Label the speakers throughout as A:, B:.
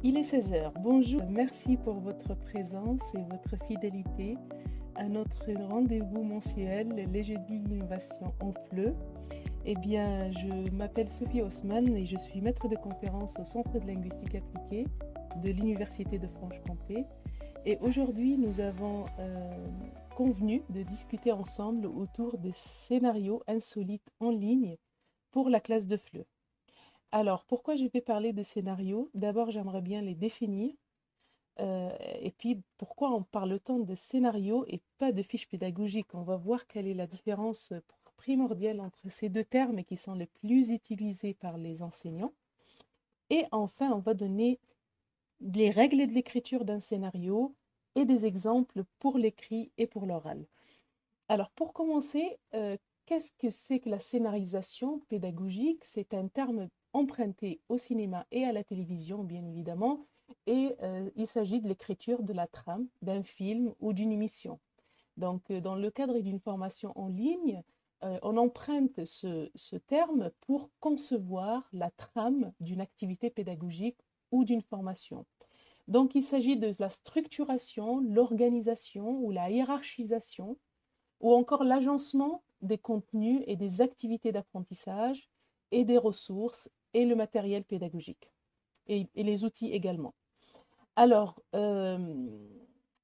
A: Il est 16 heures. Bonjour, merci pour votre présence et votre fidélité à notre rendez-vous mensuel, les jeudis d'innovation en FLE. Eh bien, je m'appelle Sophie Haussmann et je suis maître de conférence au Centre de linguistique appliquée de l'Université de Franche-Comté. Et aujourd'hui, nous avons convenu de discuter ensemble autour des scénarios insolites en ligne pour la classe de FLE. Alors, pourquoi je vais parler de scénarios? D'abord, j'aimerais bien les définir. Et puis, pourquoi on parle tant de scénarios et pas de fiches pédagogiques? On va voir quelle est la différence primordiale entre ces deux termes qui sont les plus utilisés par les enseignants. Et enfin, on va donner les règles de l'écriture d'un scénario et des exemples pour l'écrit et pour l'oral. Alors, pour commencer, qu'est-ce que c'est que la scénarisation pédagogique? C'est un terme emprunté au cinéma et à la télévision, bien évidemment, et il s'agit de l'écriture de la trame d'un film ou d'une émission. Donc, dans le cadre d'une formation en ligne, on emprunte ce terme pour concevoir la trame d'une activité pédagogique ou d'une formation. Donc, il s'agit de la structuration, l'organisation ou la hiérarchisation ou encore l'agencement des contenus et des activités d'apprentissage et des ressources et le matériel pédagogique et les outils également. Alors,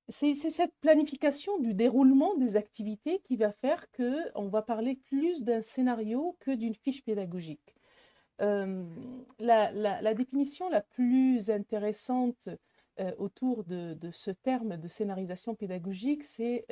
A: c'est cette planification du déroulement des activités qui va faire qu'on va parler plus d'un scénario que d'une fiche pédagogique. La définition la plus intéressante autour de ce terme de scénarisation pédagogique, c'est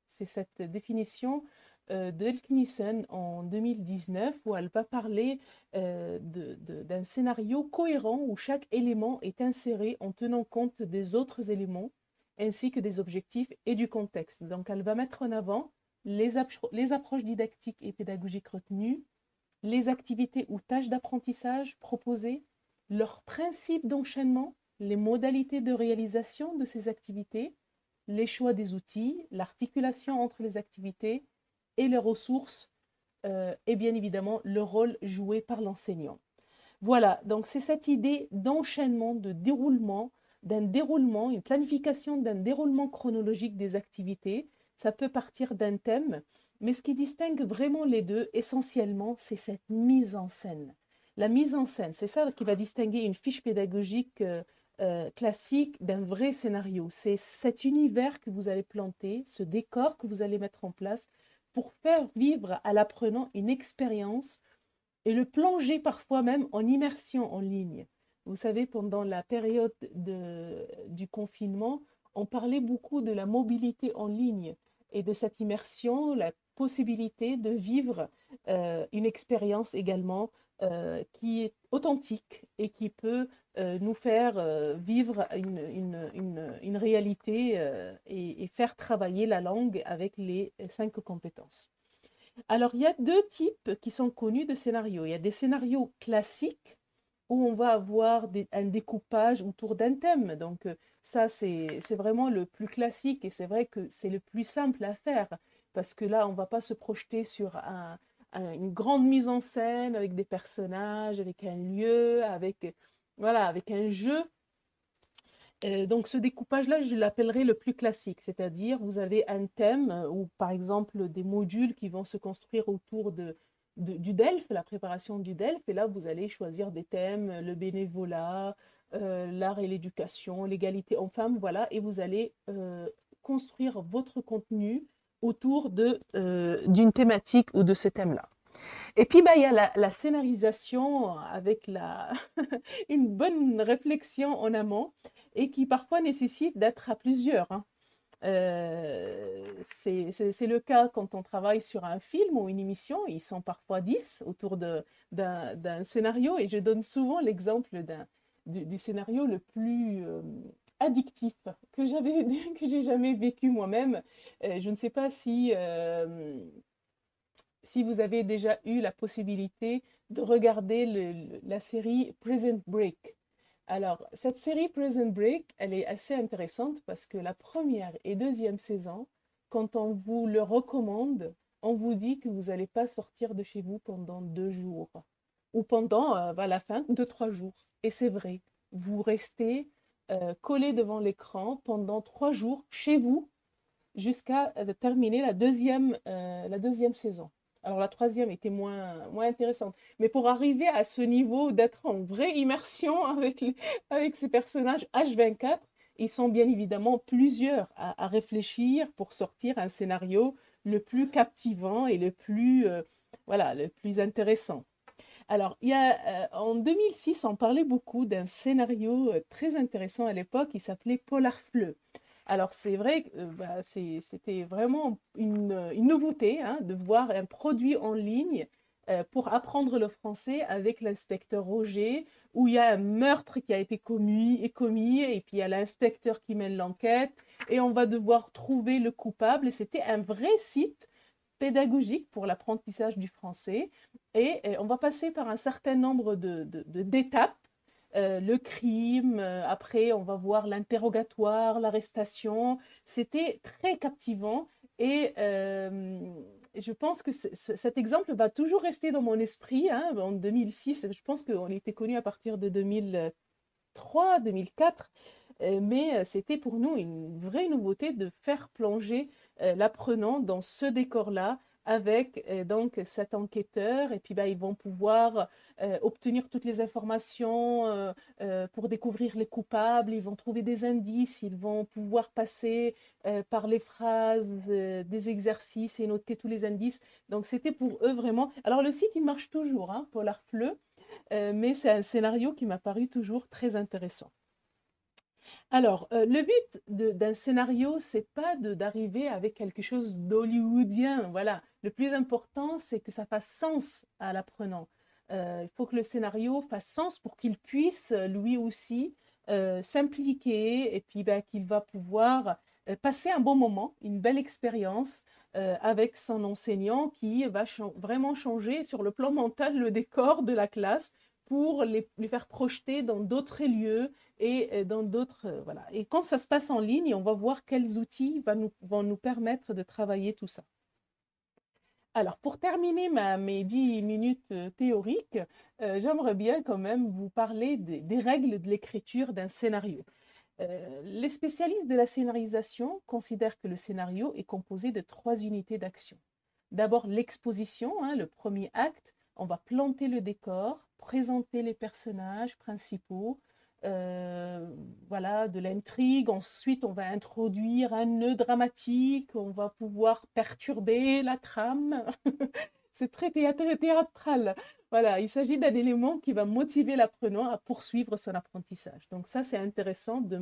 A: cette définition d'Elknissen en 2019 où elle va parler d'un scénario cohérent où chaque élément est inséré en tenant compte des autres éléments ainsi que des objectifs et du contexte. Donc elle va mettre en avant les approches didactiques et pédagogiques retenues, les activités ou tâches d'apprentissage proposées, leurs principes d'enchaînement, les modalités de réalisation de ces activités, les choix des outils, l'articulation entre les activités et les ressources, et bien évidemment le rôle joué par l'enseignant. Voilà, donc c'est cette idée d'enchaînement, de déroulement, une planification d'un déroulement chronologique des activités. Ça peut partir d'un thème, mais ce qui distingue vraiment les deux, essentiellement, c'est cette mise en scène. La mise en scène, c'est ça qui va distinguer une fiche pédagogique classique d'un vrai scénario. C'est cet univers que vous allez planter, ce décor que vous allez mettre en place pour faire vivre à l'apprenant une expérience et le plonger parfois même en immersion en ligne. Vous savez, pendant la période du confinement, on parlait beaucoup de la mobilité en ligne et de cette immersion, la possibilité de vivre une expérience également qui est authentique et qui peut nous faire vivre une réalité et faire travailler la langue avec les 5 compétences. Alors, il y a deux types qui sont connus de scénarios. Il y a des scénarios classiques où on va avoir un découpage autour d'un thème. Donc, ça, c'est vraiment le plus classique et c'est vrai que c'est le plus simple à faire parce que là, on ne va pas se projeter sur une grande mise en scène avec des personnages, avec un lieu, voilà, avec un jeu. Donc ce découpage-là, je l'appellerai le plus classique, c'est-à-dire vous avez un thème ou par exemple des modules qui vont se construire autour du DELF, la préparation du DELF, et là vous allez choisir des thèmes, le bénévolat, l'art et l'éducation, l'égalité hommes-femmes, voilà, et vous allez construire votre contenu autour d'une thématique ou de ce thème-là. Et puis, bah, il y a la scénarisation avec une bonne réflexion en amont et qui parfois nécessite d'être à plusieurs, hein. C'est le cas quand on travaille sur un film ou une émission. Ils sont parfois 10 autour d'un scénario et je donne souvent l'exemple du scénario le plus addictif que que j'ai jamais vécu moi-même. Je ne sais pas si vous avez déjà eu la possibilité de regarder la série Prison Break. Alors, cette série Prison Break, elle est assez intéressante parce que la première et deuxième saison, quand on vous le recommande, on vous dit que vous n'allez pas sortir de chez vous pendant 2 jours ou pendant, à la fin, 2, 3 jours. Et c'est vrai. vous restez collé devant l'écran pendant 3 jours chez vous jusqu'à terminer la deuxième saison. Alors la troisième était moins intéressante. Mais pour arriver à ce niveau d'être en vraie immersion avec ces personnages H24, ils sont bien évidemment plusieurs à réfléchir pour sortir un scénario le plus captivant et voilà, le plus intéressant. Alors, en 2006, on parlait beaucoup d'un scénario très intéressant à l'époque, il s'appelait Polar Fleu. Alors, c'est vrai que c'était vraiment une nouveauté hein, de voir un produit en ligne pour apprendre le français avec l'inspecteur Roger, où il y a un meurtre qui a été commis, et puis il y a l'inspecteur qui mène l'enquête, et on va devoir trouver le coupable. Et c'était un vrai site pédagogique pour l'apprentissage du français. Et on va passer par un certain nombre d'étapes. Le crime, après on va voir l'interrogatoire, l'arrestation. C'était très captivant et je pense que cet exemple va toujours rester dans mon esprit. Hein, en 2006, je pense qu'on était connu à partir de 2003, 2004. Mais c'était pour nous une vraie nouveauté de faire plonger l'apprenant dans ce décor-là avec donc cet enquêteur et puis bah, ils vont pouvoir obtenir toutes les informations pour découvrir les coupables, ils vont trouver des indices, ils vont pouvoir passer par les phrases, des exercices et noter tous les indices. Donc c'était pour eux vraiment... Alors le site il marche toujours, hein, Polar Fleu, mais c'est un scénario qui m'a paru toujours très intéressant. Alors, le but d'un scénario, c'est pas d'arriver avec quelque chose d'hollywoodien. Voilà. Le plus important, c'est que ça fasse sens à l'apprenant. Il faut que le scénario fasse sens pour qu'il puisse, lui aussi, s'impliquer et puis ben, qu'il va pouvoir passer un bon moment, une belle expérience avec son enseignant qui va vraiment changer sur le plan mental le décor de la classe pour les faire projeter dans d'autres lieux et dans d'autres... voilà. Et quand ça se passe en ligne, on va voir quels outils vont nous permettre de travailler tout ça. Alors, pour terminer mes 10 minutes théoriques, j'aimerais bien quand même vous parler des règles de l'écriture d'un scénario. Les spécialistes de la scénarisation considèrent que le scénario est composé de 3 unités d'action. D'abord, l'exposition, hein, le premier acte. On va planter le décor, présenter les personnages principaux, voilà, de l'intrigue. Ensuite, on va introduire un nœud dramatique, on va pouvoir perturber la trame. C'est très théâtral. Voilà, il s'agit d'un élément qui va motiver l'apprenant à poursuivre son apprentissage. Donc ça, c'est intéressant de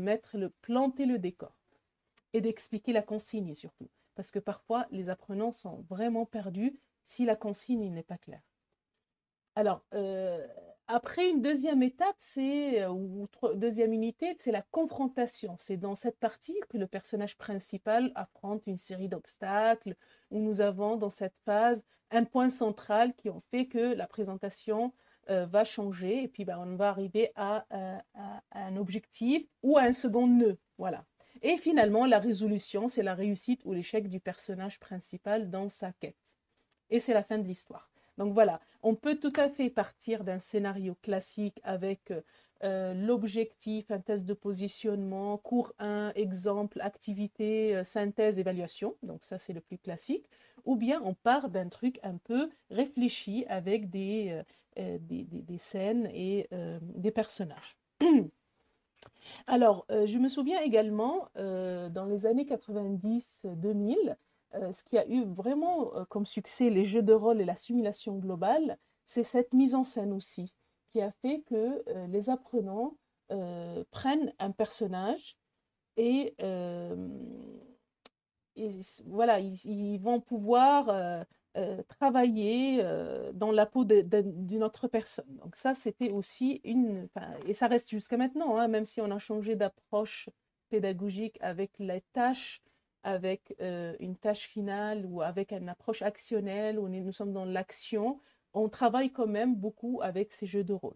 A: planter le décor et d'expliquer la consigne surtout. Parce que parfois, les apprenants sont vraiment perdus si la consigne n'est pas claire. Alors, après, une deuxième étape, deuxième unité, c'est la confrontation. C'est dans cette partie que le personnage principal affronte une série d'obstacles, où nous avons dans cette phase un point central qui en fait que la présentation va changer, et puis ben, on va arriver à un objectif ou à un second nœud. Voilà. Et finalement, la résolution, c'est la réussite ou l'échec du personnage principal dans sa quête. Et c'est la fin de l'histoire. Donc voilà, on peut tout à fait partir d'un scénario classique avec l'objectif, un test de positionnement, cours 1, exemple, activité, synthèse, évaluation. Donc ça, c'est le plus classique. Ou bien on part d'un truc un peu réfléchi avec des scènes et des personnages. Alors, je me souviens également, dans les années 90-2000, ce qui a eu vraiment comme succès les jeux de rôle et la simulation globale, c'est cette mise en scène aussi, qui a fait que les apprenants prennent un personnage et, voilà, ils vont pouvoir travailler dans la peau d'une autre personne. Donc ça, c'était aussi et ça reste jusqu'à maintenant, hein, même si on a changé d'approche pédagogique avec les tâches, avec une tâche finale ou avec une approche actionnelle où nous sommes dans l'action, on travaille quand même beaucoup avec ces jeux de rôle.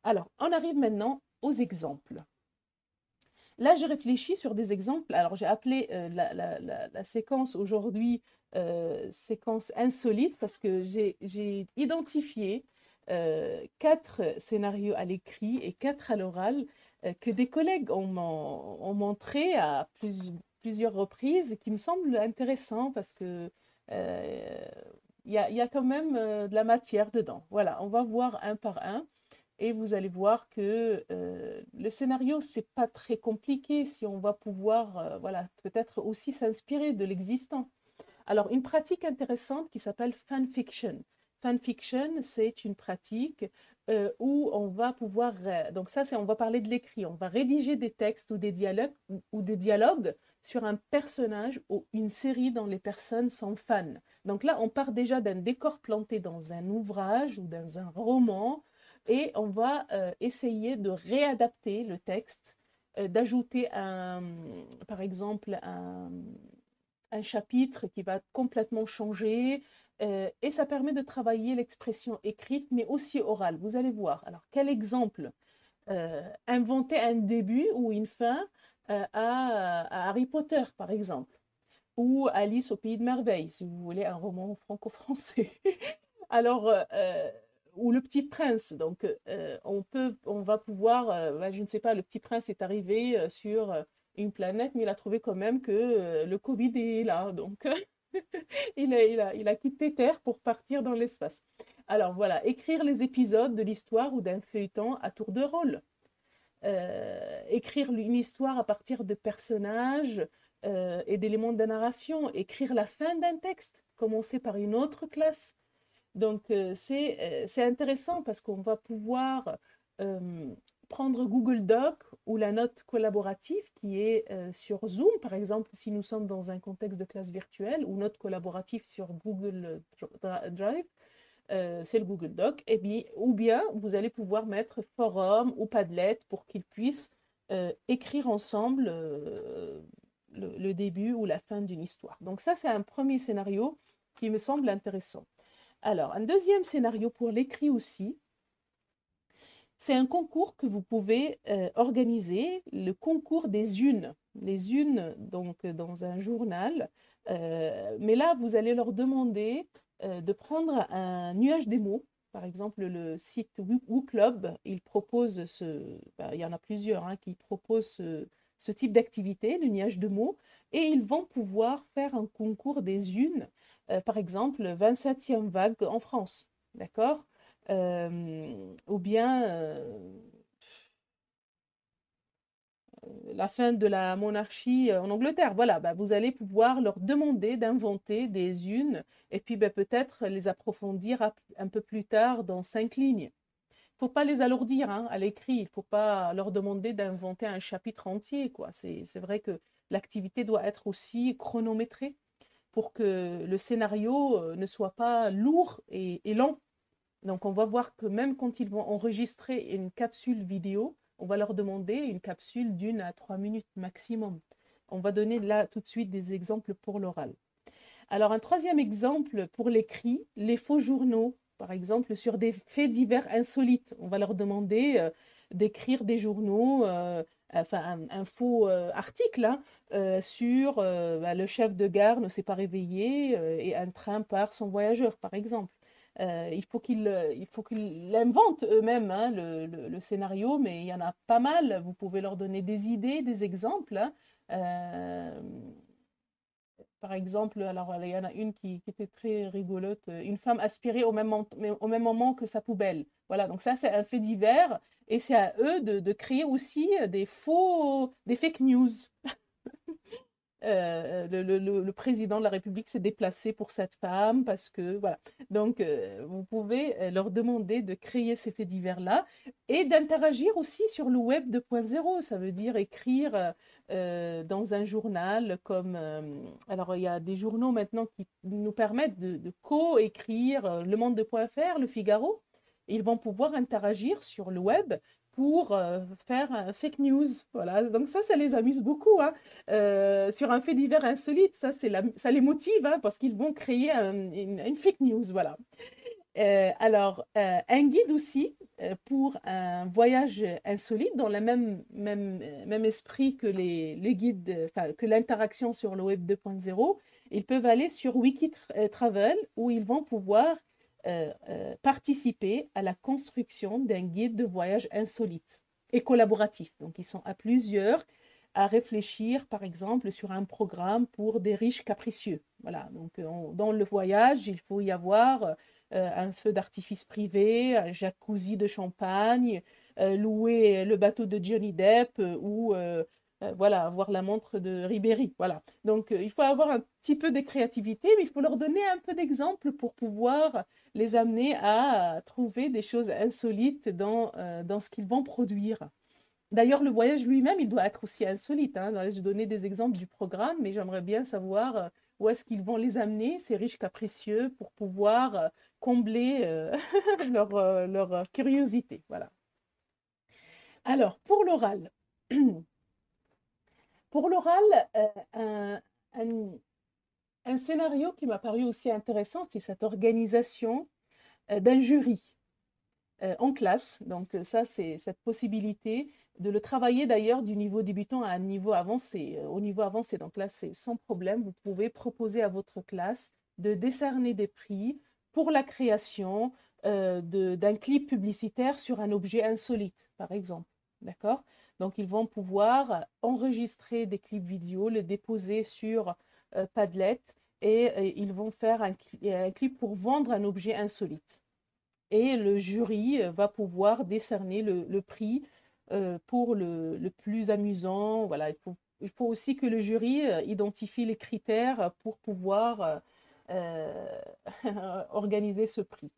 A: Alors, on arrive maintenant aux exemples. Là, j'ai réfléchi sur des exemples. Alors, j'ai appelé la séquence aujourd'hui séquence insolite parce que j'ai identifié 4 scénarios à l'écrit et 4 à l'oral que des collègues ont montré à plusieurs reprises et qui me semblent intéressants parce que il y a quand même de la matière dedans. Voilà, on va voir un par un. Et vous allez voir que le scénario, c'est pas très compliqué si on va pouvoir voilà, peut-être aussi s'inspirer de l'existant. Alors, une pratique intéressante qui s'appelle fanfiction. Fanfiction, c'est une pratique où on va pouvoir, donc ça, c'est, on va parler de l'écrit, on va rédiger des textes ou des dialogues sur un personnage ou une série dont les personnes sont fans. Donc là, on part déjà d'un décor planté dans un ouvrage ou dans un roman et on va essayer de réadapter le texte, d'ajouter par exemple un chapitre qui va complètement changer et ça permet de travailler l'expression écrite mais aussi orale. Vous allez voir. Alors, quel exemple? Inventer un début ou une fin à Harry Potter, par exemple, ou Alice au Pays de Merveilles, si vous voulez un roman franco-français. Alors, ou Le Petit Prince. Donc, on va pouvoir, je ne sais pas, Le Petit Prince est arrivé sur une planète, mais il a trouvé quand même que le Covid est là. Donc, il a quitté Terre pour partir dans l'espace. Alors voilà, écrire les épisodes de l'histoire ou d'un feuilleton à tour de rôle. Écrire une histoire à partir de personnages et d'éléments de narration. Écrire la fin d'un texte. Commencer par une autre classe. Donc, c'est intéressant parce qu'on va pouvoir prendre Google Doc ou la note collaborative qui est sur Zoom, par exemple, si nous sommes dans un contexte de classe virtuelle, ou note collaborative sur Google Drive, c'est le Google Doc, et bien, ou bien vous allez pouvoir mettre forum ou Padlet pour qu'ils puissent écrire ensemble le début ou la fin d'une histoire. Donc ça, c'est un premier scénario qui me semble intéressant. Alors, un deuxième scénario pour l'écrit aussi, c'est un concours que vous pouvez organiser, le concours des unes. Les unes, donc, dans un journal. Mais là, vous allez leur demander de prendre un nuage des mots. Par exemple, le site WooClub, il propose il y en a plusieurs hein, qui proposent ce type d'activité, le nuage de mots, et ils vont pouvoir faire un concours des unes, par exemple, 27e vague en France, d'accord? Ou bien la fin de la monarchie en Angleterre. Voilà, bah, vous allez pouvoir leur demander d'inventer des unes et puis bah, peut-être les approfondir un peu plus tard dans 5 lignes. Il ne faut pas les alourdir hein, à l'écrit, il ne faut pas leur demander d'inventer un chapitre entier, quoi. C'est vrai que l'activité doit être aussi chronométrée pour que le scénario ne soit pas lourd et lent. Donc, on va voir que même quand ils vont enregistrer une capsule vidéo, on va leur demander une capsule d'1 à 3 minutes maximum. On va donner là tout de suite des exemples pour l'oral. Alors, un troisième exemple pour l'écrit, les faux journaux, par exemple, sur des faits divers insolites. On va leur demander d'écrire des journaux, enfin un faux article hein, sur le chef de gare ne s'est pas réveillé et un train part sans voyageur, par exemple. Il faut qu'ils l'inventent eux-mêmes, hein, le scénario, mais il y en a pas mal. Vous pouvez leur donner des idées, des exemples. Hein. Par exemple, alors il y en a une qui était très rigolote, une femme aspirée au même moment que sa poubelle. Voilà, donc ça c'est un fait divers et c'est à eux de créer aussi des fake news. Le président de la République s'est déplacé pour cette femme parce que, voilà. Donc, vous pouvez leur demander de créer ces faits divers-là et d'interagir aussi sur le web 2.0. Ça veut dire écrire dans un journal comme... alors, il y a des journaux maintenant qui nous permettent de co-écrire Le Monde2.fr, Le Figaro. Ils vont pouvoir interagir sur le web pour faire un fake news. Voilà, donc ça les amuse beaucoup. Hein. Sur un fait divers insolite, ça les motive hein, parce qu'ils vont créer une fake news. Voilà. Un guide aussi pour un voyage insolite dans le même esprit que les guides, que l'interaction sur le web 2.0. Ils peuvent aller sur Wiki Travel où ils vont pouvoir participer à la construction d'un guide de voyage insolite et collaboratif. Donc, ils sont à plusieurs à réfléchir, par exemple, sur un programme pour des riches capricieux. Voilà, donc dans le voyage, il faut y avoir un feu d'artifice privé, un jacuzzi de champagne, louer le bateau de Johnny Depp ou voilà, avoir la montre de Ribéry. Voilà. Donc, il faut avoir un petit peu de créativité, mais il faut leur donner un peu d'exemples pour pouvoir les amener à trouver des choses insolites dans ce qu'ils vont produire. D'ailleurs, le voyage lui-même, il doit être aussi insolite, hein. Je vais donner des exemples du programme, mais j'aimerais bien savoir où est-ce qu'ils vont les amener, ces riches capricieux, pour pouvoir combler leur curiosité. Voilà. Alors, pour l'oral. Pour l'oral, un, un scénario qui m'a paru aussi intéressant, c'est cette organisation d'un jury en classe. Donc ça, c'est cette possibilité de le travailler d'ailleurs du niveau débutant à un niveau avancé. Au niveau avancé, donc là, c'est sans problème. Vous pouvez proposer à votre classe de décerner des prix pour la création d'un clip publicitaire sur un objet insolite, par exemple. D'accord? Donc, ils vont pouvoir enregistrer des clips vidéo, les déposer sur Padlet et ils vont faire un clip pour vendre un objet insolite. Et le jury va pouvoir décerner le prix pour le plus amusant. Voilà, il faut aussi que le jury identifie les critères pour pouvoir organiser ce prix.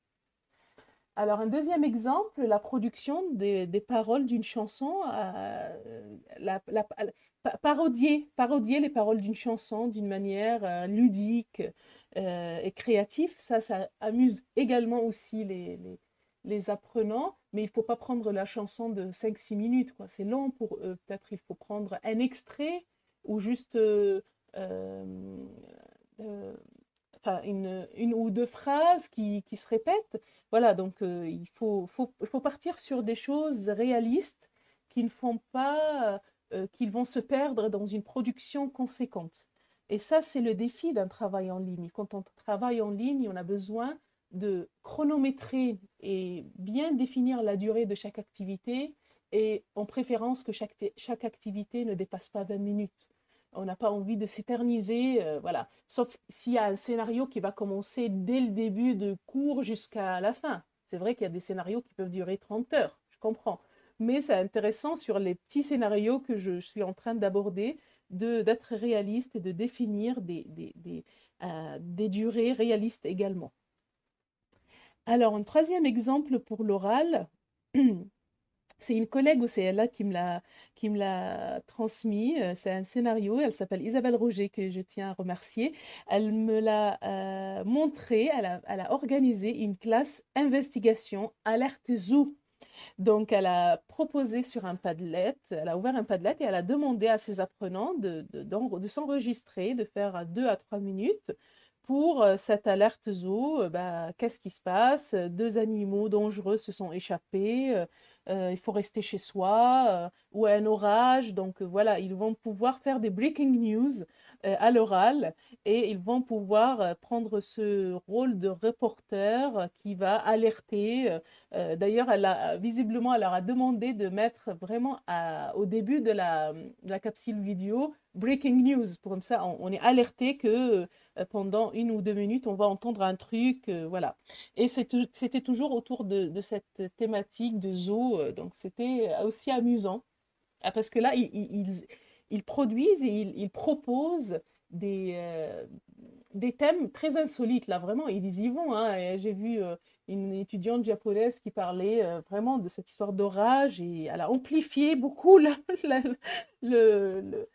A: Alors, un deuxième exemple, la production des paroles d'une chanson, parodier les paroles d'une chanson d'une manière ludique et créative. Ça amuse également aussi les apprenants, mais il ne faut pas prendre la chanson de 5-6 minutes, quoi. C'est long pour eux. Peut-être il faut prendre un extrait ou juste euh, euh, enfin, une ou deux phrases qui se répètent. Voilà, donc il faut partir sur des choses réalistes qui ne font pas, qu'ils vont se perdre dans une production conséquente. Et ça, c'est le défi d'un travail en ligne. Quand on travaille en ligne, on a besoin de chronométrer et bien définir la durée de chaque activité et en préférence que chaque activité ne dépasse pas 20 minutes. On n'a pas envie de s'éterniser, voilà. Sauf s'il y a un scénario qui va commencer dès le début de cours jusqu'à la fin. C'est vrai qu'il y a des scénarios qui peuvent durer 30 heures, je comprends. Mais c'est intéressant sur les petits scénarios que je suis en train d'aborder, d'être réaliste et de définir des durées réalistes également. Alors, un troisième exemple pour l'oral, c'est une collègue au CLA qui me l'a transmis. C'est un scénario. Elle s'appelle Isabelle Roger, que je tiens à remercier. Elle me l'a montré. Elle a organisé une classe investigation alerte zoo. Donc, elle a proposé sur un Padlet, elle a ouvert un Padlet et elle a demandé à ses apprenants de s'enregistrer, de faire 2 à 3 minutes pour cette alerte zoo. Qu'est-ce qui se passe? Deux animaux dangereux se sont échappés. Il faut rester chez soi, ou un orage. Donc voilà, ils vont pouvoir faire des breaking news à l'oral et ils vont pouvoir prendre ce rôle de reporter qui va alerter. D'ailleurs, visiblement, elle leur a demandé de mettre vraiment au début de la capsule vidéo breaking news. Comme ça, on est alerté que pendant 1 ou 2 minutes, on va entendre un truc. Voilà. Et c'était toujours autour de cette thématique de zoo. Donc, c'était aussi amusant. Ah, parce que là, ils produisent et ils proposent des thèmes très insolites. Là, vraiment, ils y vont, hein. Et j'ai vu une étudiante japonaise qui parlait vraiment de cette histoire d'orage et elle a amplifié beaucoup le- le-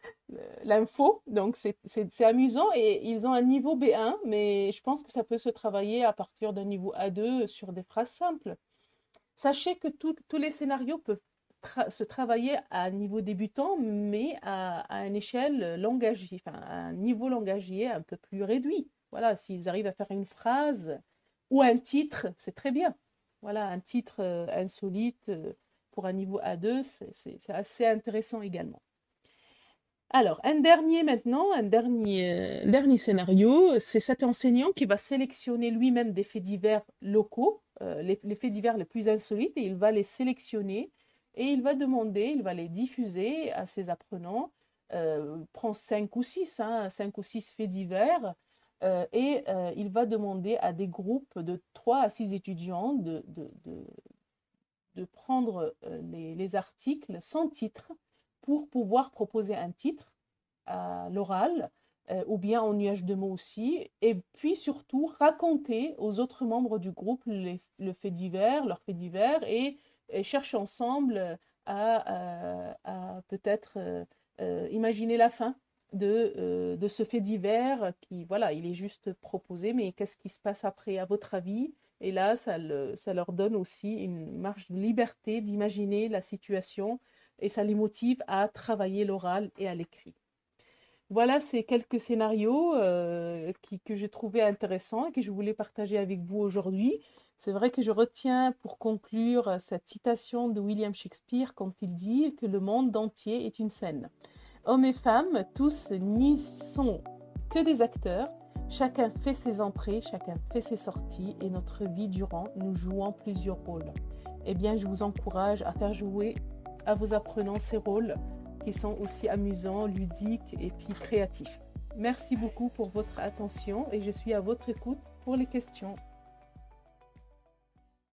A: l'info. Donc, c'est amusant et ils ont un niveau B1, mais je pense que ça peut se travailler à partir d'un niveau A2 sur des phrases simples. Sachez que tous les scénarios peuvent se travailler à un niveau débutant, mais à une échelle langagier, enfin, à un niveau langagier un peu plus réduit. Voilà, s'ils arrivent à faire une phrase ou un titre, c'est très bien. Voilà, un titre insolite pour un niveau A2, c'est assez intéressant également. Alors, un dernier maintenant, dernier scénario, c'est cet enseignant qui va sélectionner lui-même des faits divers locaux, les faits divers les plus insolites, et il va les sélectionner et il va demander, il va les diffuser à ses apprenants. Prend 5 ou 6, 5 ou 6 faits divers, il va demander à des groupes de 3 à 6 étudiants de prendre les articles sans titre pour pouvoir proposer un titre à l'oral, ou bien en nuage de mots aussi, et puis surtout raconter aux autres membres du groupe le fait divers, leurs faits divers, et chercher ensemble à peut-être imaginer la fin de ce fait divers qui, voilà, il est juste proposé, mais qu'est-ce qui se passe après, à votre avis? Et là, ça leur donne aussi une marge de liberté d'imaginer la situation et ça les motive à travailler l'oral et à l'écrit. Voilà ces quelques scénarios que j'ai trouvé intéressants et que je voulais partager avec vous aujourd'hui. C'est vrai que je retiens pour conclure cette citation de William Shakespeare quand il dit que le monde entier est une scène. Hommes et femmes, tous n'y sont que des acteurs. Chacun fait ses entrées, chacun fait ses sorties et notre vie durant, nous jouons plusieurs rôles. Eh bien, je vous encourage à faire jouer à vos apprenants ces rôles qui sont aussi amusants, ludiques et puis créatifs. Merci beaucoup pour votre attention et je suis à votre écoute pour les questions.